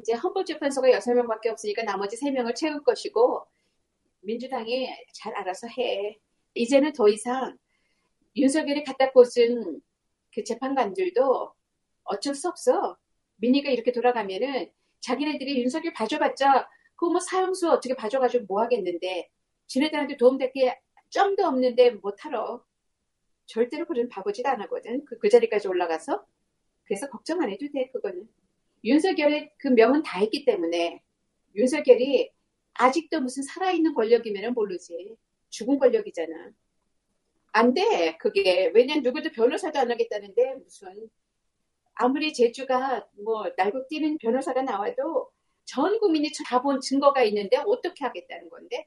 이제 헌법재판소가 6명밖에 없으니까 나머지 3명을 채울 것이고 민주당이 잘 알아서 해. 이제는 더 이상 윤석열이 갖다 꽂은 그 재판관들도 어쩔 수 없어. 민의가 이렇게 돌아가면은 자기네들이 윤석열 봐줘봤자 그거 뭐 사형수 어떻게 봐줘가지고 뭐 하겠는데 지네들한테 도움될 게 점도 없는데 못하러. 절대로 그런 바보짓 안 하거든. 그 자리까지 올라가서. 그래서 걱정 안 해도 돼, 그거는. 윤석열의 그 명은 다 있기 때문에 윤석열이 아직도 무슨 살아있는 권력이면 모르지. 죽은 권력이잖아. 안 돼, 그게. 왜냐면 누구도 변호사도 안 하겠다는데 무슨 아무리 제주가 뭐 날고 뛰는 변호사가 나와도 전 국민이 다 본 증거가 있는데 어떻게 하겠다는 건데?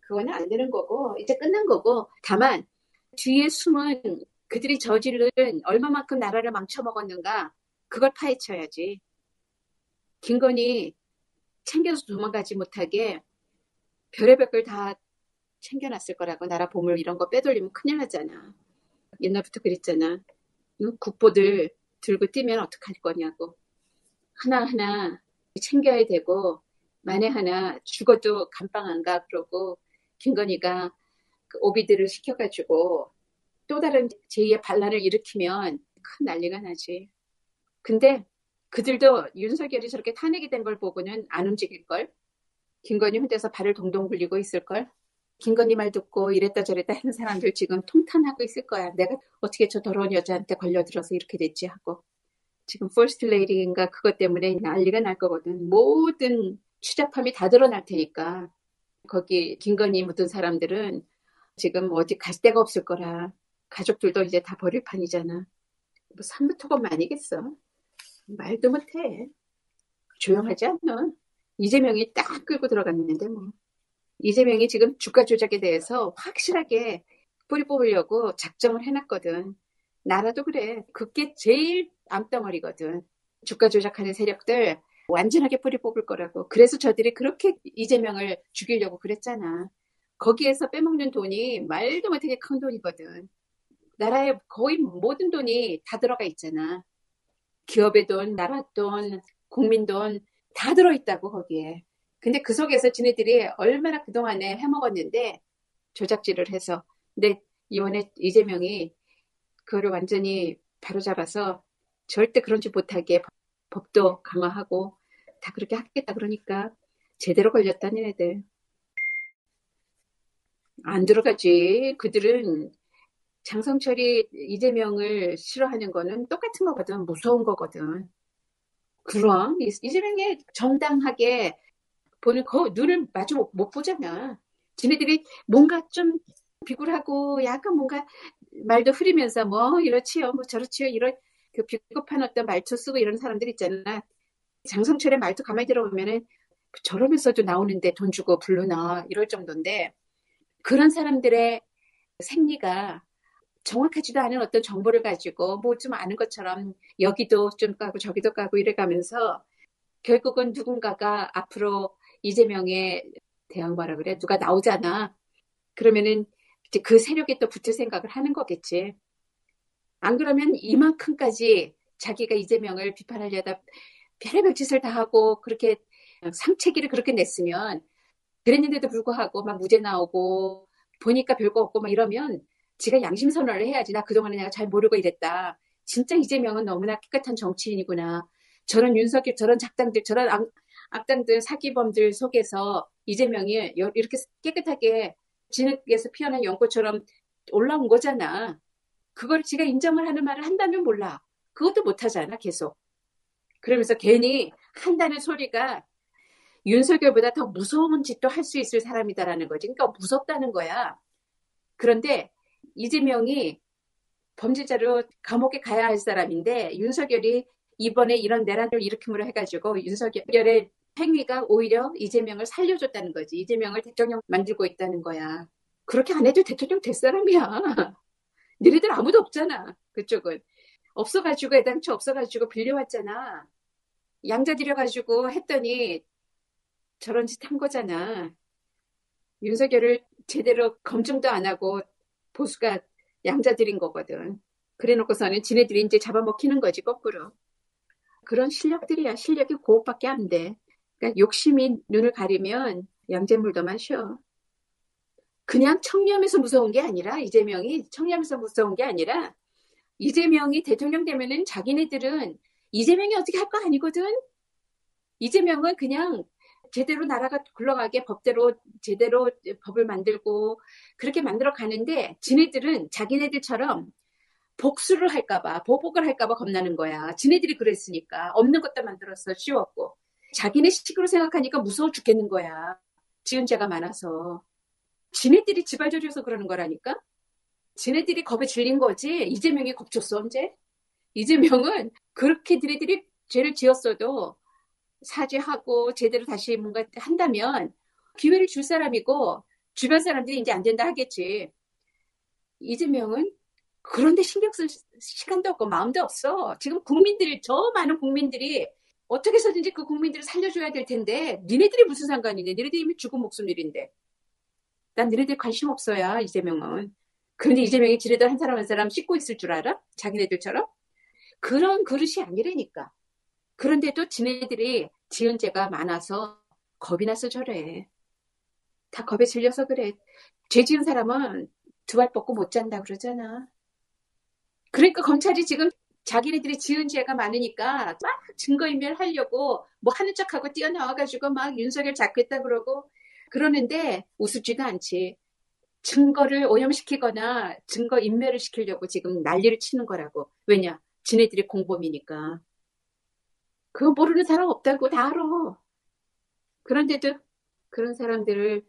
그거는 안 되는 거고 이제 끝난 거고 다만 뒤에 숨은 그들이 저지른 얼마만큼 나라를 망쳐먹었는가 그걸 파헤쳐야지. 김건희 챙겨서 도망가지 못하게 별의별 걸 다 챙겨놨을 거라고. 나라 보물 이런 거 빼돌리면 큰일 나잖아. 옛날부터 그랬잖아. 국보들 들고 뛰면 어떡할 거냐고. 하나하나 챙겨야 되고 만에 하나 죽어도 감방 안 가 그러고 김건희가 그 오비들을 시켜가지고 또 다른 제2의 반란을 일으키면 큰 난리가 나지. 근데 그들도 윤석열이 저렇게 탄핵이 된 걸 보고는 안 움직일걸. 김건희 혼자서 발을 동동 굴리고 있을걸. 김건희 말 듣고 이랬다 저랬다 하는 사람들 지금 통탄하고 있을 거야. 내가 어떻게 저 더러운 여자한테 걸려들어서 이렇게 됐지 하고. 지금 퍼스트 레이디인가 그것 때문에 난리가 날 거거든. 모든 추잡함이 다 드러날 테니까. 거기 김건희 묻은 사람들은 지금 어디 갈 데가 없을 거라. 가족들도 이제 다 버릴 판이잖아. 뭐 산부토건 아니겠어. 말도 못해. 조용하지 않나? 이재명이 딱 끌고 들어갔는데 뭐. 이재명이 지금 주가 조작에 대해서 확실하게 뿌리 뽑으려고 작정을 해놨거든. 나라도 그래. 그게 제일 암덩어리거든. 주가 조작하는 세력들 완전하게 뿌리 뽑을 거라고. 그래서 저들이 그렇게 이재명을 죽이려고 그랬잖아. 거기에서 빼먹는 돈이 말도 못하게 큰 돈이거든. 나라의 거의 모든 돈이 다 들어가 있잖아. 기업의 돈, 나라 돈, 국민 돈 다 들어있다고 거기에. 근데 그 속에서 지네들이 얼마나 그동안에 해먹었는데 조작질을 해서. 근데 이번에 이재명이 그거를 완전히 바로잡아서 절대 그런 짓 못하게 법도 강화하고 다 그렇게 하겠다 그러니까 제대로 걸렸다는 애들. 안 들어가지. 그들은 장성철이 이재명을 싫어하는 거는 똑같은 거거든. 무서운 거거든. 그럼 이재명이 정당하게 보는 거 눈을 마주 못 보잖아. 지네들이 뭔가 좀 비굴하고 약간 뭔가 말도 흐리면서 뭐 이렇지요, 뭐 저렇지요 이런 그 비겁한 어떤 말투 쓰고 이런 사람들 있잖아. 장성철의 말투 가만히 들어보면은 저러면서도 나오는데 돈 주고 부르나 이럴 정도인데 그런 사람들의 생리가 정확하지도 않은 어떤 정보를 가지고 뭐 좀 아는 것처럼 여기도 좀 까고 저기도 까고 이래가면서 결국은 누군가가 앞으로 이재명에 대한 거라 그래. 누가 나오잖아. 그러면은 이제 그 세력에 또 붙을 생각을 하는 거겠지. 안 그러면 이만큼까지 자기가 이재명을 비판하려다 별의별 짓을 다 하고 그렇게 상체기를 그렇게 냈으면 그랬는데도 불구하고 막 무죄 나오고 보니까 별거 없고 막 이러면 지가 양심 선언을 해야지. 나 그동안에 내가 잘 모르고 이랬다. 진짜 이재명은 너무나 깨끗한 정치인이구나. 저런 윤석열, 저런 작당들, 저런 악당들, 사기범들 속에서 이재명이 이렇게 깨끗하게 진흙에서 피어난 연꽃처럼 올라온 거잖아. 그걸 지가 인정을 하는 말을 한다면 몰라. 그것도 못하잖아, 계속. 그러면서 괜히 한다는 소리가 윤석열보다 더 무서운 짓도 할 수 있을 사람이다라는 거지. 그러니까 무섭다는 거야. 그런데 이재명이 범죄자로 감옥에 가야 할 사람인데 윤석열이 이번에 이런 내란을 일으킴으로 해가지고 윤석열의 행위가 오히려 이재명을 살려줬다는 거지. 이재명을 대통령 만들고 있다는 거야. 그렇게 안 해도 대통령 될 사람이야. 너희들 아무도 없잖아. 그쪽은. 없어가지고 애당초 없어가지고 빌려왔잖아. 양자 들여가지고 했더니 저런 짓 한 거잖아. 윤석열을 제대로 검증도 안 하고 보수가 양자 들인 거거든. 그래 놓고서는 지네들이 이제 잡아먹히는 거지, 거꾸로. 그런 실력들이야. 실력이 그것밖에 안 돼. 그러니까 욕심이 눈을 가리면 양잿물도 마셔. 그냥 청렴해서 무서운 게 아니라 이재명이 청렴해서 무서운 게 아니라 이재명이 대통령 되면은 자기네들은 이재명이 어떻게 할 거 아니거든. 이재명은 그냥 제대로 나라가 굴러가게 법대로 제대로 법을 만들고 그렇게 만들어 가는데 지네들은 자기네들처럼 복수를 할까봐 보복을 할까봐 겁나는 거야. 지네들이 그랬으니까 없는 것도 만들었어. 씌웠고 자기네 식으로 생각하니까 무서워 죽겠는 거야. 지은 죄가 많아서. 지네들이 지발저려서 그러는 거라니까. 지네들이 겁에 질린 거지. 이재명이 겁줬어 언제? 이재명은 그렇게 지네들이 죄를 지었어도 사죄하고 제대로 다시 뭔가 한다면 기회를 줄 사람이고 주변 사람들이 이제 안 된다 하겠지. 이재명은 그런데 신경 쓸 시간도 없고 마음도 없어. 지금 국민들이 저 많은 국민들이 어떻게 해서든지 그 국민들을 살려줘야 될 텐데 니네들이 무슨 상관이냐. 니네들이 이미 죽은 목숨 일인데. 난 니네들 관심 없어야 이재명은. 그런데 이재명이 지네들 한 사람 한 사람 씻고 있을 줄 알아? 자기네들처럼? 그런 그릇이 아니라니까. 그런데도 지네들이 지은 죄가 많아서 겁이 나서 저래. 다 겁에 질려서 그래. 죄 지은 사람은 두 발 뻗고 못 잔다 그러잖아. 그러니까 검찰이 지금 자기네들이 지은 죄가 많으니까 막 증거인멸 하려고 뭐 하는 척하고 뛰어나와가지고 막 윤석열 잡겠다 그러고 그러는데 우습지도 않지. 증거를 오염시키거나 증거 인멸을 시키려고 지금 난리를 치는 거라고. 왜냐? 지네들이 공범이니까. 그거 모르는 사람 없다고 다 알아. 그런데도 그런 사람들을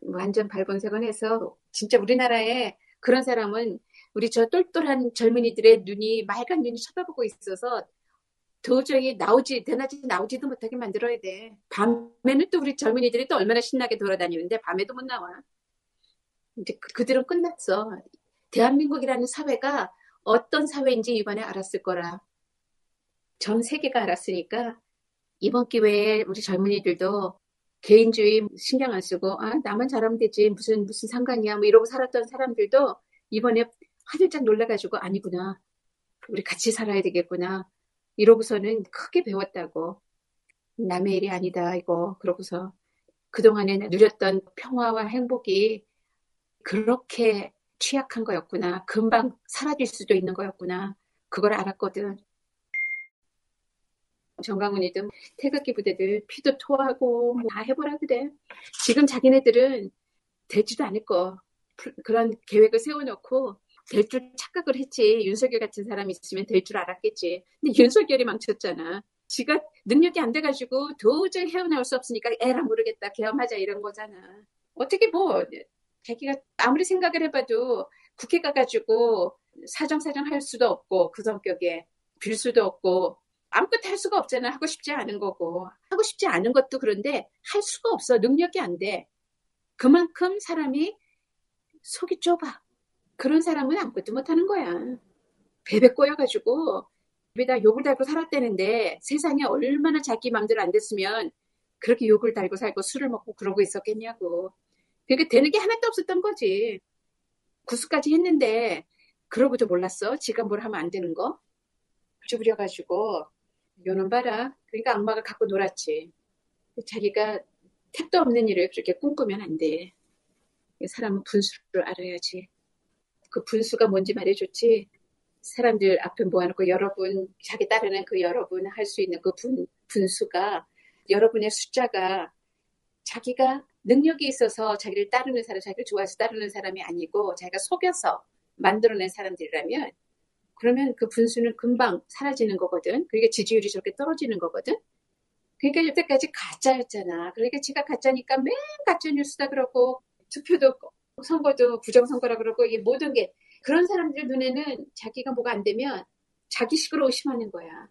완전 발본색원 해서 진짜 우리나라에 그런 사람은 우리 저 똘똘한 젊은이들의 눈이 맑은 눈이 쳐다보고 있어서 도저히 대낮에 나오지도 못하게 만들어야 돼. 밤에는 또 우리 젊은이들이 또 얼마나 신나게 돌아다니는데 밤에도 못 나와. 이제 그들은 끝났어. 대한민국이라는 사회가 어떤 사회인지 이번에 알았을 거라. 전 세계가 알았으니까 이번 기회에 우리 젊은이들도 개인주의 신경 안 쓰고 나만 잘하면 되지 무슨 상관이야 뭐 이러고 살았던 사람들도 이번에 화들짝 놀라가지고 아니구나. 우리 같이 살아야 되겠구나. 이러고서는 크게 배웠다고. 남의 일이 아니다 이거. 그러고서 그동안에 누렸던 평화와 행복이 그렇게 취약한 거였구나. 금방 사라질 수도 있는 거였구나. 그걸 알았거든. 정강훈이든 태극기 부대들 피도 토하고 다 해보라 그래. 지금 자기네들은 되지도 않을 거. 그런 계획을 세워놓고 될 줄 착각을 했지. 윤석열 같은 사람이 있으면 될 줄 알았겠지. 근데 윤석열이 망쳤잖아. 지가 능력이 안 돼가지고 도저히 헤어나올 수 없으니까 에라 모르겠다. 계엄하자 이런 거잖아. 어떻게 뭐 자기가 아무리 생각을 해봐도 국회 가가지고 사정사정 할 수도 없고 그 성격에 빌 수도 없고 아무것도 할 수가 없잖아. 하고 싶지 않은 거고. 하고 싶지 않은 것도 그런데 할 수가 없어. 능력이 안 돼. 그만큼 사람이 속이 좁아. 그런 사람은 아무것도 못하는 거야. 베베 꼬여가지고 입에다 욕을 달고 살았다는데 세상에 얼마나 자기 마음대로 안 됐으면 그렇게 욕을 달고 살고 술을 먹고 그러고 있었겠냐고. 그러니까 되는 게 하나도 없었던 거지. 구수까지 했는데 그러고도 몰랐어. 지가 뭘 하면 안 되는 거. 부려가지고 요놈 봐라. 그러니까 악마가 갖고 놀았지. 자기가 택도 없는 일을 그렇게 꿈꾸면 안 돼. 사람은 분수를 알아야지. 그 분수가 뭔지 말해줬지. 사람들 앞에 모아놓고 여러분, 자기 따르는 그 여러분 할 수 있는 그 분수가 여러분의 숫자가 자기가 능력이 있어서 자기를 따르는 사람, 자기를 좋아해서 따르는 사람이 아니고 자기가 속여서 만들어낸 사람들이라면 그러면 그 분수는 금방 사라지는 거거든. 그러니까 지지율이 저렇게 떨어지는 거거든. 그러니까 여태까지 가짜였잖아. 그러니까 지가 가짜니까 맨 가짜 뉴스다 그러고 투표도 선거도 부정선거라 그러고 이게 모든 게 그런 사람들 눈에는 자기가 뭐가 안 되면 자기식으로 의심하는 거야.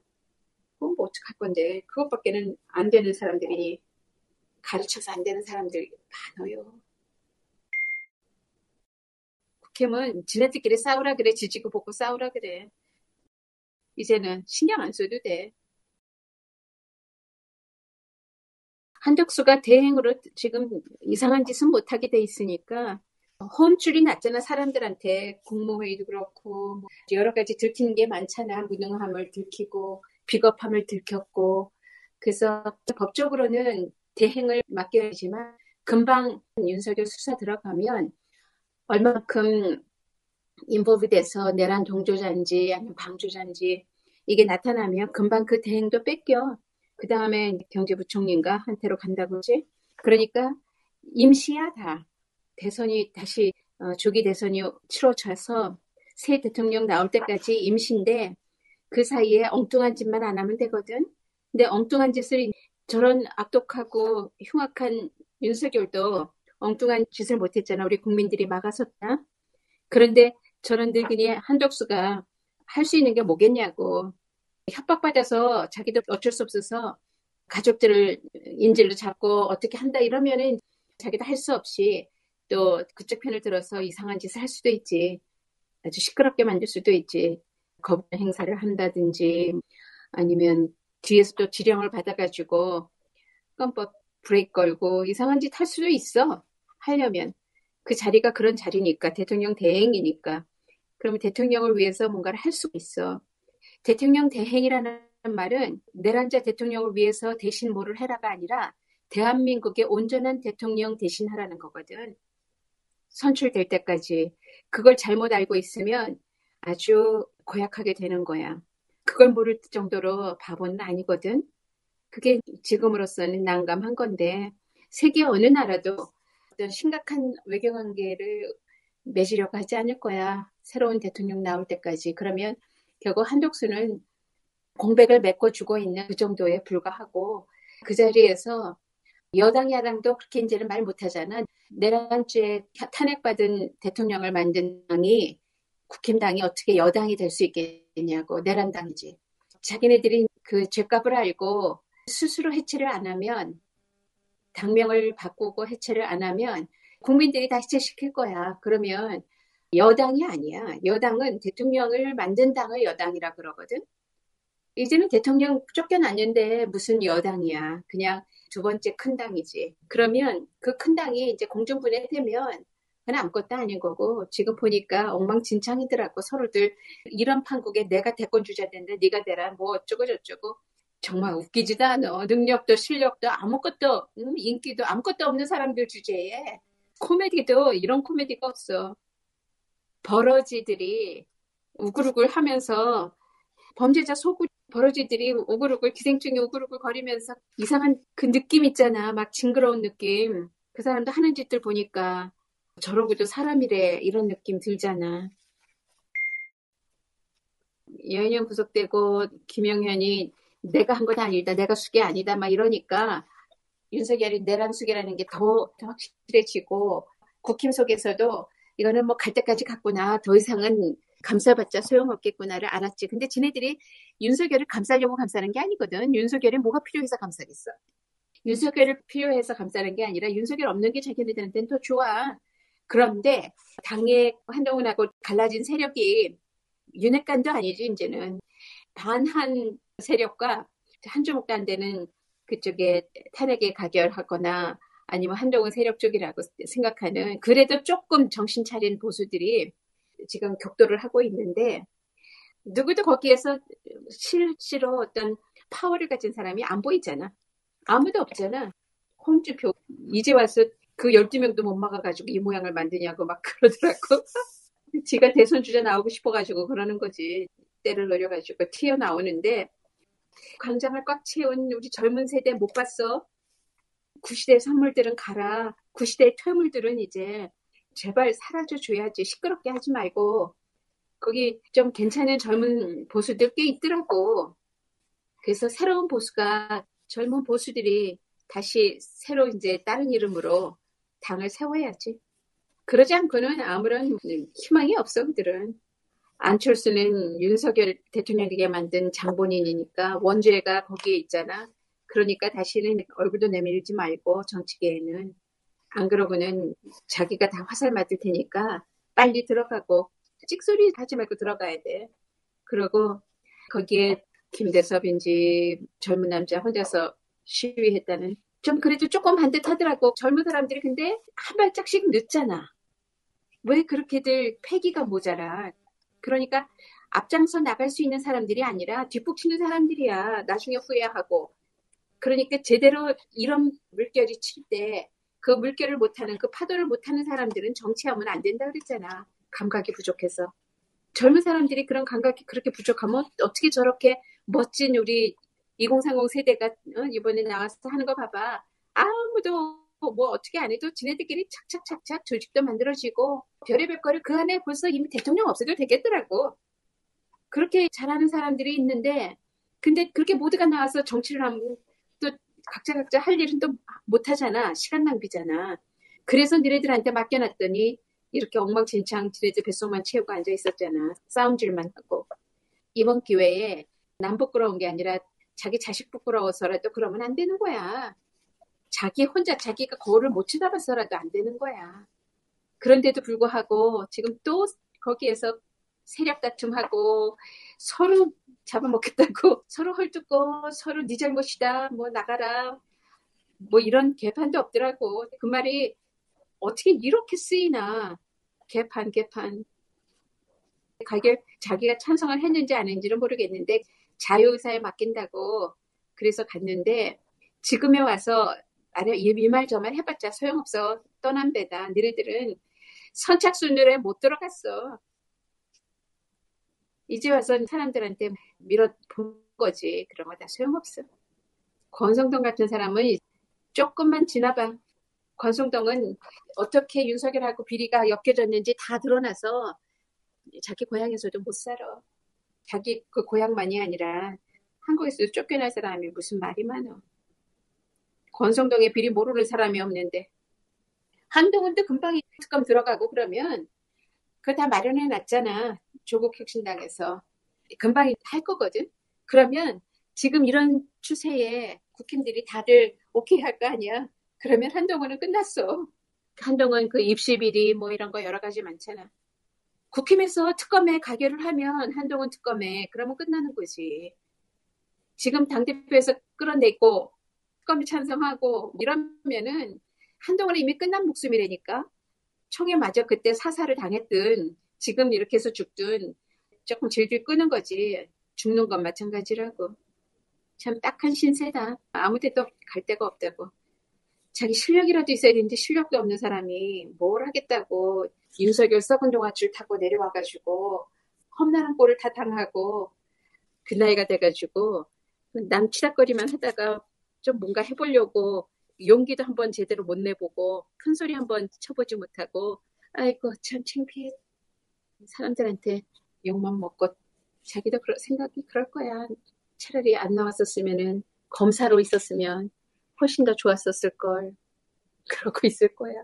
그건 뭐 어떡할 건데. 그것밖에는 안 되는 사람들이 가르쳐서 안 되는 사람들이 많아요. 국힘은 지네들끼리 싸우라 그래. 지지고 볶고 싸우라 그래. 이제는 신경 안 써도 돼. 한덕수가 대행으로 지금 이상한 짓은 못하게 돼 있으니까 혼쭐이 났잖아. 사람들한테 국무회의도 그렇고 여러 가지 들키는 게 많잖아. 무능함을 들키고 비겁함을 들켰고 그래서 법적으로는 대행을 맡겨야 하지만 금방 윤석열 수사 들어가면 얼마만큼 인볼브 돼서 내란 동조자인지 아니면 방조자인지 이게 나타나면 금방 그 대행도 뺏겨. 그 다음에 경제부총리인가 한테로 간다고 하지. 그러니까 임시야 다. 대선이 다시 조기 대선이 치러져서 새 대통령 나올 때까지 임시인데 그 사이에 엉뚱한 짓만 안 하면 되거든. 근데 엉뚱한 짓을 저런 악독하고 흉악한 윤석열도 엉뚱한 짓을 못했잖아. 우리 국민들이 막아섰다. 그런데 저런 늙은이 한덕수가 할 수 있는 게 뭐겠냐고. 협박받아서 자기도 어쩔 수 없어서 가족들을 인질로 잡고 어떻게 한다 이러면은 자기도 할 수 없이 또 그쪽 편을 들어서 이상한 짓을 할 수도 있지. 아주 시끄럽게 만들 수도 있지. 거부 행사를 한다든지 아니면 뒤에서 또 지령을 받아가지고 헌법 브레이크 걸고 이상한 짓 할 수도 있어. 하려면. 그 자리가 그런 자리니까 대통령 대행이니까. 그러면 대통령을 위해서 뭔가를 할 수가 있어. 대통령 대행이라는 말은 내란자 대통령을 위해서 대신 뭐를 해라가 아니라 대한민국의 온전한 대통령 대신하라는 거거든. 선출될 때까지. 그걸 잘못 알고 있으면 아주 고약하게 되는 거야. 그걸 모를 정도로 바보는 아니거든. 그게 지금으로서는 난감한 건데 세계 어느 나라도 어떤 심각한 외교관계를 맺으려고 하지 않을 거야. 새로운 대통령 나올 때까지. 그러면 결국 한독수는 공백을 메꿔주고 있는 그 정도에 불과하고 그 자리에서 여당 야당도 그렇게 이제는 말 못하잖아. 내란죄 탄핵받은 대통령을 만든 당이 국힘당이 어떻게 여당이 될 수 있겠냐고. 내란당이지. 자기네들이 그 죄값을 알고 스스로 해체를 안 하면 당명을 바꾸고 해체를 안 하면 국민들이 다 해체시킬 거야. 그러면 여당이 아니야. 여당은 대통령을 만든 당을 여당이라 그러거든. 이제는 대통령 쫓겨났는데 무슨 여당이야. 그냥 두 번째 큰 당이지. 그러면 그 큰 당이 이제 공중분해되면 그건 아무것도 아닌 거고 지금 보니까 엉망진창이더라고. 서로들 이런 판국에 내가 대권 주자 됐는데 네가 되라 뭐 어쩌고 저쩌고. 정말 웃기지도 않아. 능력도 실력도 아무것도 인기도 아무것도 없는 사람들 주제에 코미디도 이런 코미디가 없어. 버러지들이 우글우글 하면서 범죄자 소굴 버러지들이 우글우글 기생충이 우글우글 거리면서 이상한 그 느낌 있잖아. 막 징그러운 느낌. 그 사람도 하는 짓들 보니까 저러고도 사람이래 이런 느낌 들잖아. 여인형 구속되고 김영현이 내가 한 건 아니다. 내가 숙이 아니다. 막 이러니까 윤석열이 내란 숙이라는 게 더 확실해지고 국힘 속에서도 이거는 뭐 갈 때까지 갔구나. 더 이상은 감싸봤자 소용없겠구나를 알았지. 근데 지네들이 윤석열을 감싸려고 감싸는 게 아니거든. 윤석열이 뭐가 필요해서 감싸겠어. 윤석열을 필요해서 감싸는 게 아니라 윤석열 없는 게 자기네들한테는 더 좋아. 그런데 당의 한동훈하고 갈라진 세력이 윤핵관도 아니지 이제는. 반한 세력과 한 주먹도 안 되는 그쪽에 탄핵에 가결하거나 아니면 한동훈 세력 쪽이라고 생각하는 그래도 조금 정신 차린 보수들이 지금 격돌을 하고 있는데 누구도 거기에서 실제로 어떤 파워를 가진 사람이 안 보이잖아. 아무도 없잖아. 홍준표 이제 와서 그 12명도 못 막아가지고 이 모양을 만드냐고 막 그러더라고. 지가 대선 주자 나오고 싶어가지고 그러는 거지. 때를 노려가지고 튀어나오는데 광장을 꽉 채운 우리 젊은 세대 못 봤어? 구시대 선물들은 가라. 구시대 퇴물들은 이제 제발 사라져줘야지. 시끄럽게 하지 말고 거기 좀 괜찮은 젊은 보수들 꽤 있더라고. 그래서 새로운 보수가 젊은 보수들이 다시 새로 이제 다른 이름으로 당을 세워야지. 그러지 않고는 아무런 희망이 없어 그들은. 안철수는 윤석열 대통령에게 만든 장본인이니까 원죄가 거기에 있잖아. 그러니까 다시는 얼굴도 내밀지 말고 정치계에는. 안 그러고는 자기가 다 화살 맞을 테니까 빨리 들어가고 찍소리 하지 말고 들어가야 돼. 그러고 거기에 김대섭인지 젊은 남자 혼자서 시위했다는 좀 그래도 조금 반듯하더라고. 젊은 사람들이 근데 한 발짝씩 늦잖아. 왜 그렇게들 패기가 모자라. 그러니까 앞장서 나갈 수 있는 사람들이 아니라 뒷북치는 사람들이야. 나중에 후회하고. 그러니까 제대로 이런 물결이 칠 때 그 물결을 못하는, 그 파도를 못하는 사람들은 정치하면 안 된다 그랬잖아. 감각이 부족해서. 젊은 사람들이 그런 감각이 그렇게 부족하면 어떻게 저렇게 멋진 우리 2030 세대가 이번에 나와서 하는 거 봐봐. 아무도 뭐 어떻게 안 해도 지네들끼리 착착착착 조직도 만들어지고 별의별 거를 그 안에 벌써 이미 대통령 없어도 되겠더라고. 그렇게 잘하는 사람들이 있는데 근데 그렇게 모두가 나와서 정치를 하면 또 각자 할 일은 또 못하잖아. 시간 낭비잖아. 그래서 니네들한테 맡겨놨더니 이렇게 엉망진창 지네들 뱃속만 채우고 앉아 있었잖아. 싸움질만 하고. 이번 기회에 남 부끄러운 게 아니라 자기 자식 부끄러워서라도 그러면 안 되는 거야. 자기 혼자 자기가 거울을 못 쳐다봤어라도 안 되는 거야. 그런데도 불구하고 지금 또 거기에서 세력 다툼하고 서로 잡아먹겠다고 서로 헐뜯고 서로 네 잘못이다 뭐 나가라 뭐 이런 개판도 없더라고. 그 말이 어떻게 이렇게 쓰이나. 개판. 자기가 찬성을 했는지 안 했는지는 모르겠는데 자유의사에 맡긴다고 그래서 갔는데 지금에 와서 아래 이 말 저 말 해봤자 소용없어. 떠난 배다. 너희들은 선착순으로 못 들어갔어. 이제 와서 사람들한테 밀어본 거지. 그런 거 다 소용없어. 권성동 같은 사람은 조금만 지나봐. 권성동은 어떻게 윤석열하고 비리가 엮여졌는지 다 드러나서 자기 고향에서도 못 살아. 자기 그 고향만이 아니라 한국에서도 쫓겨날 사람이 무슨 말이 많어. 권성동의 비리 모르는 사람이 없는데. 한동훈도 금방 특검 들어가고 그러면 그거 다 마련해 놨잖아. 조국 혁신당에서. 금방 할 거거든. 그러면 지금 이런 추세에 국힘들이 다들 오케이 할 거 아니야. 그러면 한동훈은 끝났어. 한동훈 그 입시 비리 뭐 이런 거 여러 가지 많잖아. 국힘에서 특검에 가결을 하면 한동훈 특검에 그러면 끝나는 거지. 지금 당대표에서 끌어내고 특검에 찬성하고 이러면은 한동훈은 이미 끝난 목숨이라니까. 총에 맞아 그때 사살을 당했든 지금 이렇게 해서 죽든 조금 질질 끄는 거지. 죽는 건 마찬가지라고. 참 딱한 신세다. 아무 데도 갈 데가 없다고. 자기 실력이라도 있어야 되는데 실력도 없는 사람이 뭘 하겠다고. 윤석열 썩은 동아줄 타고 내려와가지고 험난한 꼴을 다 당하고 그 나이가 돼가지고 남치락거리만 하다가 좀 뭔가 해보려고 용기도 한번 제대로 못 내보고 큰 소리 한번 쳐보지 못하고 아이고 참 창피해. 사람들한테 욕만 먹고 자기도 생각이 그럴 거야. 차라리 안 나왔었으면은 검사로 있었으면 훨씬 더 좋았었을 걸. 그러고 있을 거야.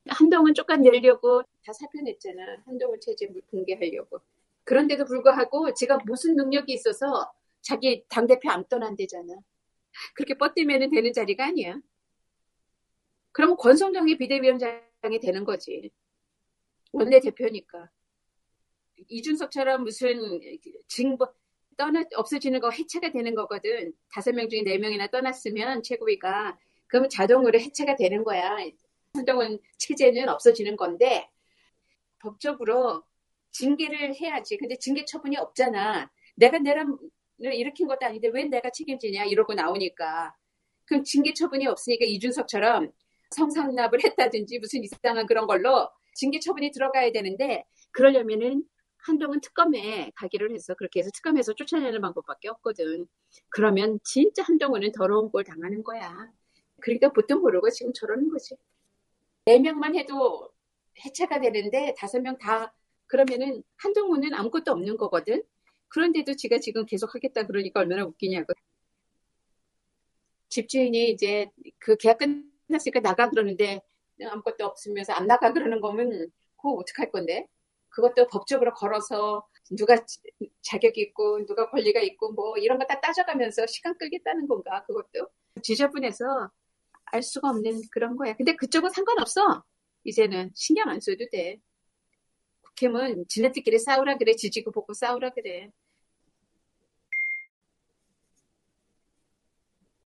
한동훈 쫓아내려고 다 살펴냈잖아. 한동훈 체제 붕괴하려고. 그런데도 불구하고 제가 무슨 능력이 있어서 자기 당대표 안 떠난대잖아. 그렇게 뻗대면 되는 자리가 아니야. 그러면 권성동이 비대위원장이 되는 거지. 원내대표니까. 이준석처럼 무슨 없어지는 거 해체가 되는 거거든. 5명 중에 4명이나 떠났으면 최고위가. 그러면 자동으로 해체가 되는 거야. 한동훈 체제는 없어지는 건데 법적으로 징계를 해야지. 근데 징계 처분이 없잖아. 내가 일으킨 것도 아닌데 왜 내가 책임지냐 이러고 나오니까. 그럼 징계 처분이 없으니까 이준석처럼 성상납을 했다든지 무슨 이상한 그런 걸로 징계 처분이 들어가야 되는데 그러려면은 한동훈 특검에 가기를 해서 그렇게 해서 특검에서 쫓아내는 방법밖에 없거든. 그러면 진짜 한동훈은 더러운 꼴 당하는 거야. 그러니까 보통 모르고 지금 저러는 거지. 4명만 해도 해체가 되는데 5명 다 그러면은 한동훈은 아무것도 없는 거거든. 그런데도 지가 지금 계속 하겠다 그러니까 얼마나 웃기냐고. 집주인이 이제 그 계약 끝났으니까 나가 그러는데 아무것도 없으면서 안 나가 그러는 거면 그거 어떡할 건데? 그것도 법적으로 걸어서 누가 자격이 있고 누가 권리가 있고 뭐 이런 거 다 따져가면서 시간 끌겠다는 건가 그것도 지저분해서 알 수가 없는 그런 거야. 근데 그쪽은 상관없어. 이제는 신경 안 써도 돼. 국힘은 지네들끼리 싸우라 그래. 지지고 보고 싸우라 그래.